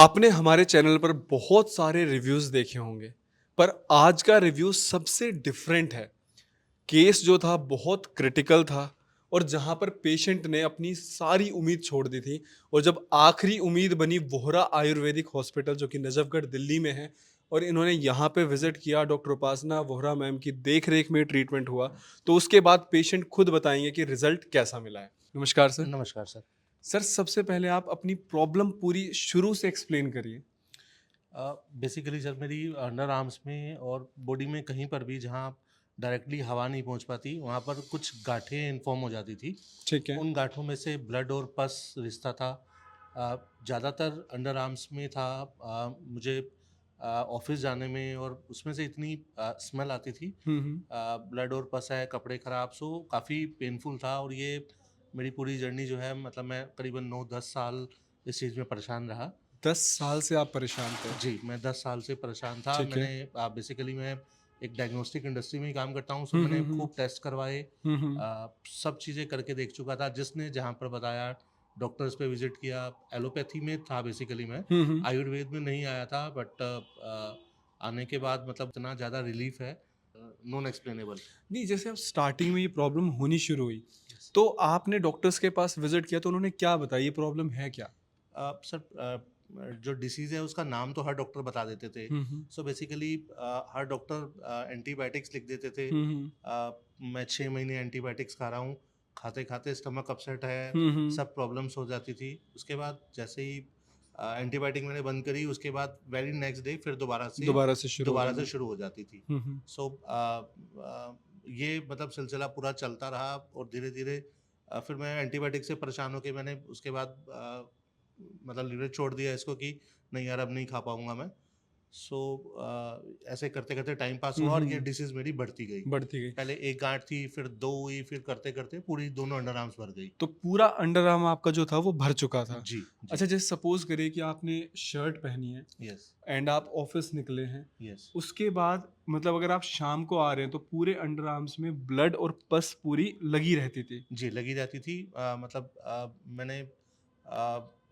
आपने हमारे चैनल पर बहुत सारे रिव्यूज़ देखे होंगे, पर आज का रिव्यू सबसे डिफरेंट है। केस जो था बहुत क्रिटिकल था और जहाँ पर पेशेंट ने अपनी सारी उम्मीद छोड़ दी थी और जब आखिरी उम्मीद बनी वोहरा आयुर्वेदिक हॉस्पिटल जो कि नजफगढ़ दिल्ली में है और इन्होंने यहाँ पे विजिट किया, डॉक्टर उपासना वोहरा मैम की देख रेख में ट्रीटमेंट हुआ, तो उसके बाद पेशेंट खुद बताएंगे कि रिजल्ट कैसा मिला है। नमस्कार सर। नमस्कार सर। सर, सबसे पहले आप अपनी प्रॉब्लम पूरी शुरू से एक्सप्लेन करिए। बेसिकली सर मेरी अंडर आर्म्स में और बॉडी में कहीं पर भी जहाँ डायरेक्टली हवा नहीं पहुँच पाती वहाँ पर कुछ गांठें इन्फॉर्म हो जाती थी। ठीक है। उन गांठों में से ब्लड और पस रिश्ता था। ज़्यादातर अंडर आर्म्स में था। मुझे ऑफिस जाने में और उसमें से इतनी स्मेल आती थी। हुँ। ब्लड और पस है, कपड़े ख़राब, सो काफ़ी पेनफुल था। और ये मेरी पूरी जर्नी जो है, मतलब मैं करीबन 9-10 साल इस चीज़ में परेशान रहा। 10 साल से आप परेशान थे। जी, मैं 10 साल से परेशान था। ठीक है। मैंने बेसिकली मैं एक डायग्नोस्टिक इंडस्ट्री में ही काम करता हूँ, सो हुँ, मैंने हुँ, हुँ। खूब टेस्ट करवाए। हुँ, हुँ। सब चीज़ें करके देख चुका था, जिसने जहाँ पर बताया, डॉक्टर्स पे विज़िट किया। एलोपैथी में था बेसिकली मैं, हुँ, हुँ। आयुर्वेद में नहीं आया था, बट आने के बाद मतलब इतना ज़्यादा रिलीफ़ है, नॉन एक्सप्लेनेबल। नहीं, जैसे अब स्टार्टिंग में ये प्रॉब्लम होनी शुरू हुई, यस। तो आपने डॉक्टर्स के पास विज़िट किया तो उन्होंने क्या बताया, ये प्रॉब्लम है क्या? सर, जो डिसीज़ है उसका नाम तो हर डॉक्टर बता देते थे। हुँ, हुँ। सो बेसिकली हर डॉक्टर एंटीबायोटिक्स लिख देते थे। हुँ, हुँ। मैं 6 महीने एंटीबायोटिक्स खा रहा हूँ, खाते-खाते स्टमक अपसेट है, हुँ, हुँ। सब प्रॉब्लम्स हो जाती थी। उसके बाद जैसे ही एंटीबायोटिक मैंने बंद करी, उसके बाद वेरी नेक्स्ट डे फिर दोबारा से शुरू हो दोबारा से जाना। शुरू हो जाती थी। हुँ, हुँ। सो ये मतलब सिलसिला पूरा चलता रहा और धीरे-धीरे फिर मैं एंटीबायोटिक से परेशान होके मैंने उसके बाद मतलब लिमिट छोड़ दिया इसको कि नहीं यार, अब नहीं खा पाऊँगा मैं। सो ऐसे करते-करते टाइम पास हुँ, हुआ और ये हुँ। डिसीज़ मेरी बढ़ती गई। बढ़ती गई। पहले 1 गाँठ थी, फिर 2 हुई, फिर करते-करते पूरी दोनों अंडर आर्म्स भर गई। तो पूरा अंडरआर्म आपका जो था वो भर चुका था। जी, जी। अच्छा, जैसे सपोज़ करिए कि आपने शर्ट पहनी है यस, एंड आप ऑफ़िस निकले हैं। यस। उसके बाद मतलब अगर आप शाम को आ रहे हैं तो पूरे अंडरआर्म्स में ब्लड और पस पूरी लगी रहती थी। जी, लगी रहती थी। मतलब मैंने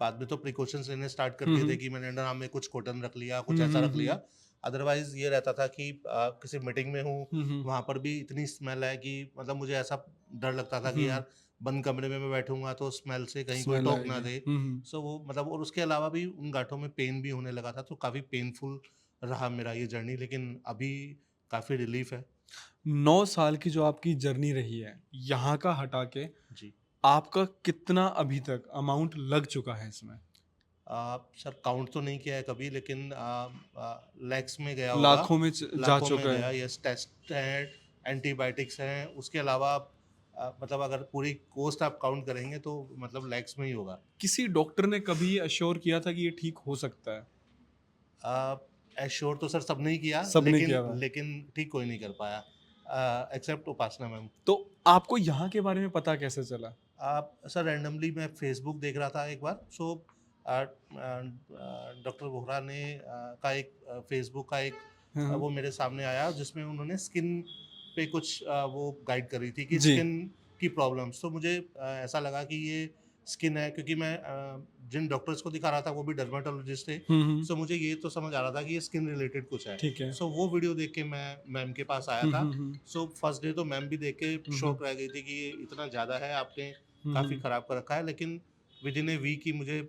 बाद में तो प्रिकॉशंस लेने स्टार्ट कर हुँ, दिए थे हुँ। कि मैंने अंडर आर्म में कुछ कॉटन रख लिया, कुछ हुँ, ऐसा हुँ, रख लिया। हुँ। अदरवाइज़ ये रहता था कि किसी मीटिंग में हूँ, हुँ, हुँ। वहाँ पर भी इतनी स्मेल है कि मतलब मुझे ऐसा डर लगता था कि हुँ। यार, बंद कमरे में मैं बैठूँगा तो स्मेल से कहीं कोई स्मेल टोक ना आएगी। दे। हुँ, हुँ। सो वो मतलब, और उसके अलावा भी उन गाँठों में पेन भी होने लगा था, तो काफ़ी पेनफुल रहा मेरा ये जर्नी, लेकिन अभी काफ़ी रिलीफ़ है। 9 साल की जो आपकी जर्नी रही है, यहाँ का हटा के जी। आपका कितना अभी तक अमाउंट लग चुका है इसमें? सर, काउंट तो नहीं किया है कभी, लेकिन लैक्स में गया होगा, लाखों में जा लाखों में चुका गया। है। यस, टेस्ट हैं, एंटीबायोटिक्स हैं, उसके अलावा मतलब अगर पूरी कॉस्ट आप काउंट करेंगे तो मतलब लैक्स में ही होगा। किसी डॉक्टर ने कभी अश्योर किया था कि ये ठीक हो सकता है? एश्योर तो सर सबने ही किया, सबने लेकिन किया था। लेकिन ठीक कोई नहीं कर पाया, एक्सेप्ट उपासना मैम। तो आपको यहाँ के बारे में पता कैसे चला? सर, रैंडमली मैं फेसबुक देख रहा था एक बार। सो डॉक्टर वोहरा ने का एक फेसबुक का एक हाँ, हाँ। वो मेरे सामने आया, जिसमें उन्होंने स्किन पे कुछ वो गाइड करी थी कि जी। स्किन की प्रॉब्लम्स। तो मुझे ऐसा लगा कि ये स्किन है, क्योंकि मैं जिन डॉक्टर्स को दिखा रहा था वो भी डर्मेटोलॉजिस्ट थे। हुँ, हुँ। सो मुझे ये तो समझ आ रहा था कि ये स्किन रिलेटेड कुछ है। ठीक है। सो वो वीडियो देख के मैं मैम के पास आया हुँ, था। हुँ, हुँ। सो फर्स्ट डे तो मैम भी देख के हुँ, हुँ। शॉक रह गई थी कि ये इतना ज़्यादा है, आपने हुँ, काफ़ी हुँ। ख़राब कर रखा है। लेकिन विद इन ए वीक ही मुझे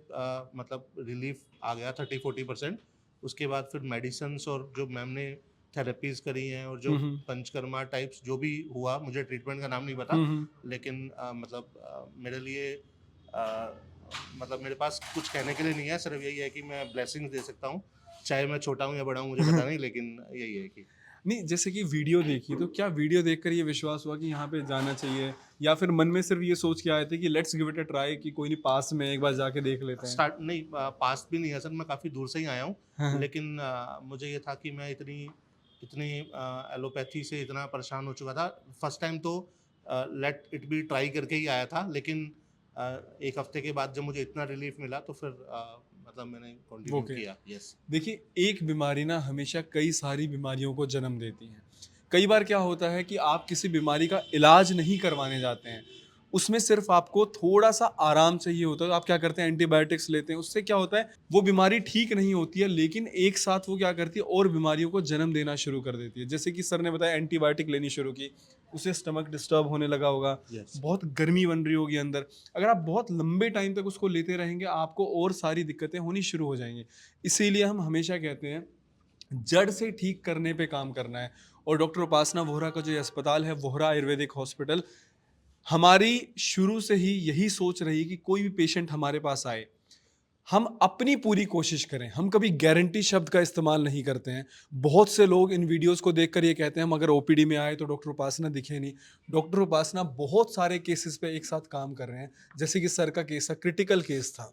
मतलब रिलीफ आ गया 30-40%। उसके बाद फिर मेडिसिन्स और जो मैम ने थेरेपीज़ करी हैं और जो हुँ, हुँ। पंचकर्मा टाइप्स जो भी हुआ, मुझे ट्रीटमेंट का नाम नहीं पता। हुँ, हुँ। लेकिन मतलब मेरे लिए मतलब मेरे पास कुछ कहने के लिए नहीं है, सिर्फ यही है कि मैं ब्लेसिंग्स दे सकता हूँ। चाहे मैं छोटा हूँ या बड़ा हूँ मुझे पता नहीं, लेकिन यही है कि नहीं, जैसे कि वीडियो देखी, तो क्या वीडियो देखकर ये विश्वास हुआ कि यहाँ पे जाना चाहिए? या फिर मन में सिर्फ़ ये सोच के आए थे कि let's give it a try कि कोई नहीं, पास में एक बार जाके देख लेते हैं? स्टार्ट नहीं, पास भी नहीं है सर, मैं काफ़ी दूर से ही आया हूँ। हाँ, हाँ। लेकिन मुझे ये था कि मैं इतनी इतनी एलोपैथी से इतना परेशान हो चुका था। फर्स्ट टाइम तो लेट इट बी ट्राई करके ही आया था, लेकिन 1 हफ्ते के बाद जब मुझे इतना रिलीफ मिला तो फिर मतलब मैंने कंटिन्यू ओके। किया। यस। देखिए, एक बीमारी ना हमेशा कई सारी बीमारियों को जन्म देती है। कई बार क्या होता है कि आप किसी बीमारी का इलाज नहीं करवाने जाते हैं, उसमें सिर्फ आपको थोड़ा सा आराम चाहिए होता है, तो आप क्या करते हैं, एंटीबायोटिक्स लेते हैं। उससे क्या होता है, वो बीमारी ठीक नहीं होती है, लेकिन एक साथ वो क्या करती है, और बीमारियों को जन्म देना शुरू कर देती है। जैसे कि सर ने बताया, एंटीबायोटिक लेनी शुरू की, उससे स्टमक डिस्टर्ब होने लगा होगा, यस। बहुत गर्मी बन रही होगी अंदर। अगर आप बहुत लंबे टाइम तक उसको लेते रहेंगे, आपको और सारी दिक्कतें होनी शुरू हो जाएंगी। इसीलिए हम हमेशा कहते हैं, जड़ से ठीक करने पे काम करना है। और डॉक्टर उपासना वोहरा का जो ये अस्पताल है, वोहरा आयुर्वेदिक हॉस्पिटल, हमारी शुरू से ही यही सोच रही कि कोई भी पेशेंट हमारे पास आए, हम अपनी पूरी कोशिश करें। हम कभी गारंटी शब्द का इस्तेमाल नहीं करते हैं। बहुत से लोग इन वीडियोस को देखकर ये कहते हैं, हम अगर ओपीडी में आए तो डॉक्टर उपासना दिखे नहीं। डॉक्टर उपासना बहुत सारे केसेस पे एक साथ काम कर रहे हैं। जैसे कि सर का केस था, क्रिटिकल केस था,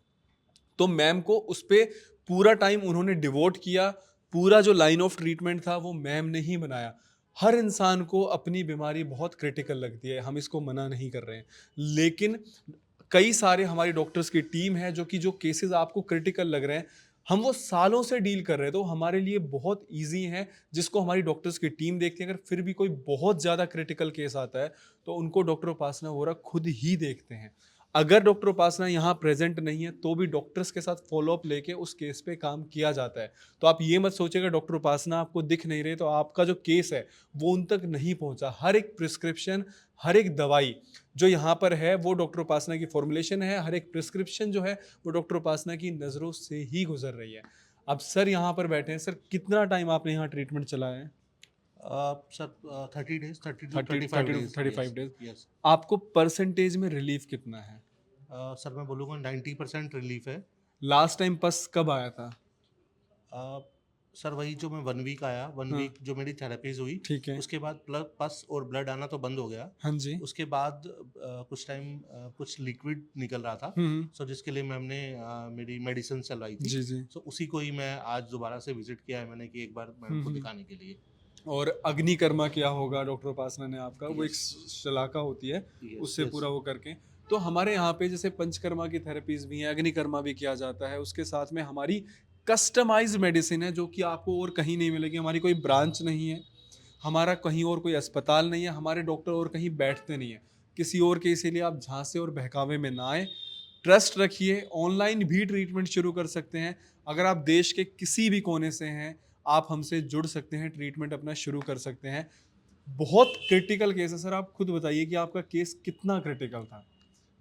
तो मैम को उस पर पूरा टाइम उन्होंने डिवोट किया। पूरा जो लाइन ऑफ ट्रीटमेंट था वो मैम ने ही बनाया। हर इंसान को अपनी बीमारी बहुत क्रिटिकल लगती है, हम इसको मना नहीं कर रहे हैं, लेकिन कई सारे हमारी डॉक्टर्स की टीम है जो केसेस आपको क्रिटिकल लग रहे हैं, हम वो सालों से डील कर रहे हैं, तो हमारे लिए बहुत इजी है, जिसको हमारी डॉक्टर्स की टीम देखती है। अगर फिर भी कोई बहुत ज़्यादा क्रिटिकल केस आता है, तो उनको डॉक्टर उपासना वोरा खुद ही देखते हैं। अगर डॉक्टर उपासना यहाँ प्रेजेंट नहीं है, तो भी डॉक्टर्स के साथ फॉलोअप लेके उस केस पे काम किया जाता है। तो आप ये मत सोचिएगा डॉक्टर उपासना आपको दिख नहीं रहे, तो आपका जो केस है वो उन तक नहीं पहुंचा। हर एक प्रिस्क्रिप्शन, हर एक दवाई जो यहाँ पर है, वो डॉक्टर उपासना की फॉर्मुलेशन है। हर एक प्रिस्क्रिप्शन जो है, वो डॉक्टर उपासना की नज़रों से ही गुजर रही है। अब सर यहाँ पर बैठे हैं। सर, कितना टाइम आपने यहाँ ट्रीटमेंट चलाया है? Sir 30 days, 30 to 30 35 to days. 35 days. Yes. आपको परसेंटेज में रिलीफ कितना है? सर मैं बोलूँगा 90% रिलीफ है। लास्ट टाइम पस कब आया था? अ, सर वही जो मैं 1 वीक आया, 1 हाँ, वीक जो मेरी थेरेपीज़ हुई, ठीक है। उसके बाद पस और ब्लड आना तो बंद हो गया। हाँ जी। उसके बाद कुछ टाइम कुछ लिक्विड निकल रहा था, हुँ। सो जिसके लिए मैम ने मेरी मेडिसिन चलवाई थी। जी, जी। सो उसी को ही मैं आज दोबारा से विज़िट किया है मैंने, कि एक बार मैडम को हुँ। दिखाने के लिए। और अग्निकर्मा किया होगा डॉक्टर उपासना ने आपका, वो एक यस, शलाका होती है, यस, उससे यस। पूरा वो करके। तो हमारे यहाँ पे जैसे पंचकर्मा की थेरेपीज़ भी हैं, अग्निकर्मा भी किया जाता है, उसके साथ में हमारी कस्टमाइज़्ड मेडिसिन है, जो कि आपको और कहीं नहीं मिलेगी। हमारी कोई ब्रांच नहीं है, हमारा कहीं और कोई अस्पताल नहीं है, हमारे डॉक्टर और कहीं बैठते नहीं हैं किसी और के। इसीलिए आप झांसे और बहकावे में ना आए, ट्रस्ट रखिए। ऑनलाइन भी ट्रीटमेंट शुरू कर सकते हैं। अगर आप देश के किसी भी कोने से हैं, आप हमसे जुड़ सकते हैं, ट्रीटमेंट अपना शुरू कर सकते हैं। बहुत क्रिटिकल केस है। सर, आप खुद बताइए कि आपका केस कितना क्रिटिकल था?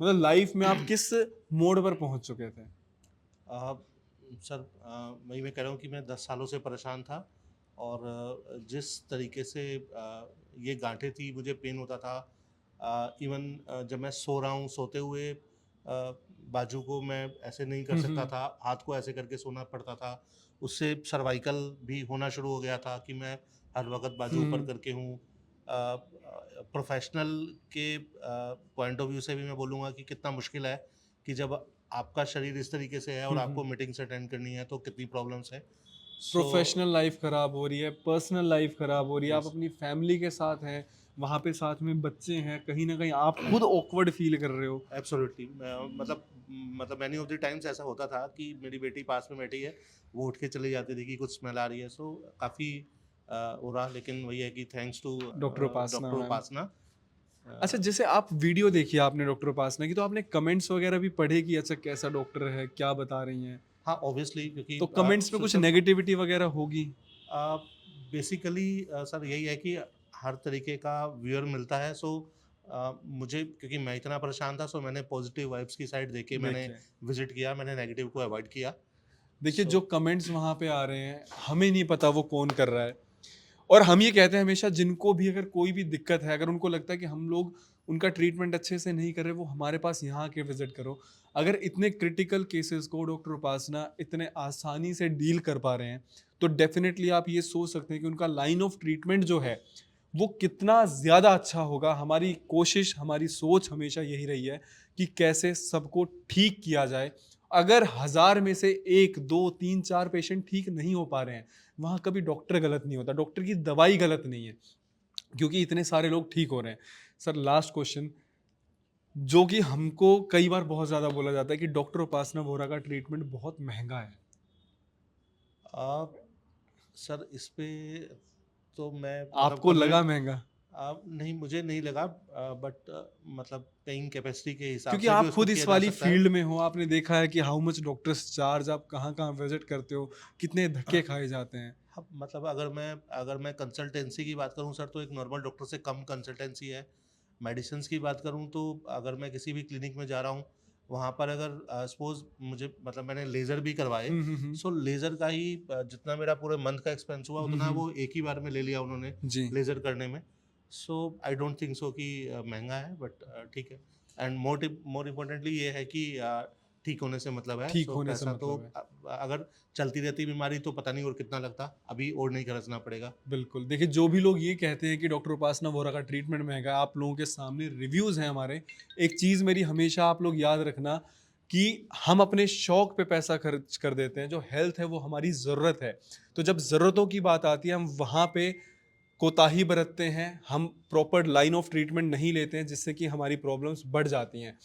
मतलब लाइफ में आप किस मोड़ पर पहुंच चुके थे? अ, सर वही मैं कह रहा हूँ कि मैं 10 सालों से परेशान था, और जिस तरीके से ये गांठें थी, मुझे पेन होता था। इवन जब मैं सो रहा हूँ, सोते हुए बाजू को मैं ऐसे नहीं कर सकता हम्म। था, हाथ को ऐसे करके सोना पड़ता था। उससे सर्वाइकल भी होना शुरू हो गया था, कि मैं हर वक्त बाजू ऊपर हम्म। करके हूँ। प्रोफेशनल के पॉइंट ऑफ व्यू से भी मैं बोलूँगा कि कितना मुश्किल है, कि जब आपका शरीर इस तरीके से है और हम्म। आपको मीटिंग्स अटेंड करनी है, तो कितनी प्रॉब्लम्स है। सो प्रोफेशनल लाइफ खराब हो रही है, पर्सनल लाइफ खराब हो रही है, आप यस, अपनी फैमिली के साथ हैं, वहाँ पे साथ में बच्चे हैं, कहीं ना कहीं आप खुद ऑकवर्ड फील कर रहे हो। एब्सोल्युटली। मतलब मैनी ऑफ द टाइम्स ऐसा होता था कि मेरी बेटी पास में बैठी है, वो उठ के चली जाती थी कि कुछ स्मेल आ रही है। सो काफ़ी हो रहा, लेकिन वही है कि thanks to doctor Upasana doctor ma'am. Upasana. अच्छा, जैसे आप वीडियो देखी आपने डॉक्टर उपासना की, तो आपने कमेंट्स वगैरह भी पढ़े कि अच्छा कैसा डॉक्टर है, क्या बता रही हैं? हाँ, ऑब्वियसली, क्योंकि तो कमेंट्स में कुछ नेगेटिविटी वगैरह होगी? बेसिकली सर यही है कि हर तरीके का व्यूअर मिलता है। सो मुझे, क्योंकि मैं इतना परेशान था, सो मैंने पॉजिटिव वाइब्स की साइड देख के मैंने देखिए, विजिट किया, मैंने नेगेटिव को अवॉइड किया। देखिए सो जो कमेंट्स वहाँ पे आ रहे हैं, हमें नहीं पता वो कौन कर रहा है। और हम ये कहते हैं हमेशा, जिनको भी अगर कोई भी दिक्कत है, अगर उनको लगता है कि हम लोग उनका ट्रीटमेंट अच्छे से नहीं कर रहे, वो हमारे पास यहाँ आके विजिट करो। अगर इतने क्रिटिकल केसेस को डॉक्टर उपासना इतने आसानी से डील कर पा रहे हैं, तो डेफिनेटली आप ये सोच सकते हैं कि उनका लाइन ऑफ ट्रीटमेंट जो है वो कितना ज़्यादा अच्छा होगा। हमारी कोशिश, हमारी सोच हमेशा यही रही है कि कैसे सबको ठीक किया जाए। अगर 1000 में से 1, 2, 3, 4 पेशेंट ठीक नहीं हो पा रहे हैं, वहाँ कभी डॉक्टर गलत नहीं होता, डॉक्टर की दवाई गलत नहीं है, क्योंकि इतने सारे लोग ठीक हो रहे हैं। सर, लास्ट क्वेश्चन, जो कि हमको कई बार बहुत ज़्यादा बोला जाता है कि डॉक्टर उपासना वोरा का ट्रीटमेंट बहुत महंगा है। सर इस पे तो मैं आपको कमेंट लगा महंगा? नहीं मुझे नहीं लगा, बट मतलब पेइंग कैपेसिटी के हिसाब क्योंकि से भी आप उसको खुद किया इस जा वाली सकता है। फील्ड में हो, आपने देखा है कि हाउ मच डॉक्टर्स चार्ज, आप कहाँ-कहाँ विज़िट करते हो, कितने धक्के खाए जाते हैं। हाँ, मतलब अगर मैं कंसल्टेंसी की बात करूँ सर, तो एक नॉर्मल डॉक्टर से कम कंसल्टेंसी है। मेडिसिन्स की बात करूँ तो अगर मैं किसी भी क्लिनिक में जा रहा हूँ, वहाँ पर अगर सपोज़ मुझे मतलब मैंने लेज़र भी करवाए, हुँ, हुँ, हुँ। सो लेज़र का ही जितना मेरा पूरे मंथ का एक्सपेंस हुआ, हुँ, उतना हुँ। वो एक ही बार में ले लिया उन्होंने जी, लेज़र करने में। सो आई डोंट थिंक सो कि महँगा है, बट ठीक है। एंड मोर इम्पोर्टेंटली ये है कि ठीक होने से मतलब है। ठीक सो होने से पैसा तो मतलब है। अगर चलती रहती बीमारी तो पता नहीं और कितना लगता, अभी और नहीं खर्चना पड़ेगा। बिल्कुल, देखिए जो भी लोग ये कहते हैं कि डॉक्टर उपासना वोरा का ट्रीटमेंट महँगा है, आप लोगों के सामने रिव्यूज़ हैं हमारे। एक चीज़ मेरी हमेशा आप लोग याद रखना कि हम अपने शौक पे पैसा खर्च कर देते हैं, जो हेल्थ है वो हमारी ज़रूरत है। तो जब ज़रूरतों की बात आती है हम वहाँ पे कोताही बरतते हैं, हम प्रॉपर लाइन ऑफ ट्रीटमेंट नहीं लेते हैं जिससे कि हमारी प्रॉब्लम्स बढ़ जाती हैं।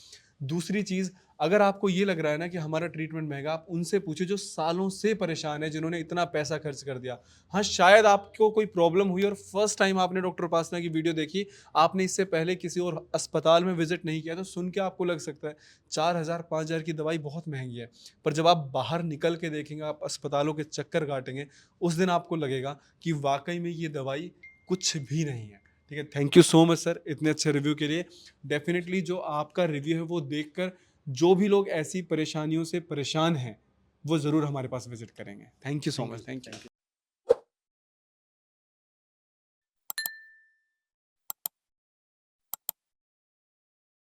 दूसरी चीज़, अगर आपको ये लग रहा है ना कि हमारा ट्रीटमेंट महँगा, आप उनसे पूछिए जो सालों से परेशान हैं, जिन्होंने इतना पैसा खर्च कर दिया। हाँ, शायद आपको कोई प्रॉब्लम हुई और फर्स्ट टाइम आपने डॉक्टर उपासना की वीडियो देखी, आपने इससे पहले किसी और अस्पताल में विज़िट नहीं किया, तो सुन के आपको लग सकता है 4000 5000 की दवाई बहुत महँगी है। पर जब आप बाहर निकल के देखेंगे, आप अस्पतालों के चक्कर काटेंगे, उस दिन आपको लगेगा कि वाक़ई में ये दवाई कुछ भी नहीं है। ठीक है, thank you so much sir इतने अच्छे रिव्यू के लिए। डेफ़िनिटली जो आपका रिव्यू है वो देखकर जो भी लोग ऐसी परेशानियों से परेशान हैं, वो ज़रूर हमारे पास विज़िट करेंगे। Thank you so thank you much, sir, thank thank you. You.